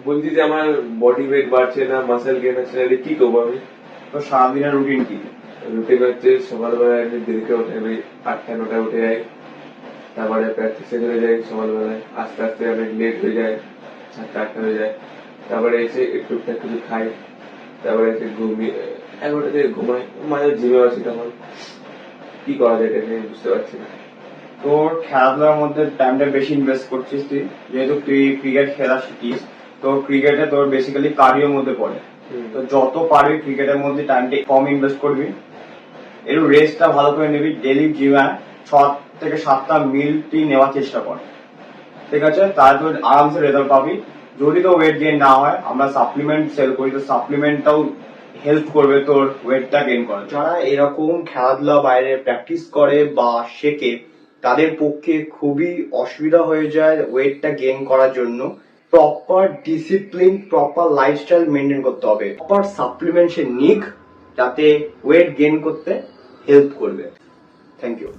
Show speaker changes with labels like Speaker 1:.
Speaker 1: বলছি যে আমার বডি ওয়েট বাড়ছে না, মাসেল গেইন হচ্ছে না, কি করবো আমি?
Speaker 2: তো সারাদিনের রুটিন কি?
Speaker 1: রুটিন হচ্ছে সকালবেলা আমি দেরিকে উঠে, আমি 8টা-9টায় উঠে যাই, তারপরে প্র্যাকটিসে চলে যাই সকালবেলায়, আস্তে আস্তে অনেক লেট হয়ে যায়, 7টা-8টা হয়ে যায়, তারপরে এসে টুকটাক কিছু খাই, তারপরে এসে ঘুমিয়ে 11টা থেকে ঘুমাই, মাঝে জিমে আসি। তখন কি করা যায় এটা নিয়ে বুঝতে পারছি না।
Speaker 2: তোর খেলাধুলার মধ্যে টাইমটা বেশি ইনভেস্ট করছিস তুই, যেহেতু তুই ক্রিকেট খেলা শিখিস, তো ক্রিকেটে তোর বেসিক্যালি কার্ডিওর মধ্যে পড়ে। তো যত পারবি ক্রিকেটের মধ্যে টাইমটা কম ইনভেস্ট করবি, একটু রেস্টটা ভালো করে নিবি, ডেলি জিমে 6 থেকে 7টা মিল তুই নেওয়ার চেষ্টা কর, ঠিক আছে? তাহলে তুই আরামসে রেজাল্ট পাবি। যদি তো ওয়েট গেইন না হয়, আমরা সাপ্লিমেন্ট সেল করি, তো সাপ্লিমেন্টটাও হেল্প করবে তোর ওয়েটটা গেইন করার। যারা এরকম খেলাধুলা বাইরে প্র্যাকটিস করে বা শেখে, তাদের পক্ষে খুবই অসুবিধা হয়ে যায় ওয়েটটা গেইন করার জন্য। Proper discipline, proper lifestyle maintain করতে হবে, প্রপার সাপ্লিমেন্ট সে নিক, যাতে ওয়েট গেইন করতে হেল্প করবে। Thank you.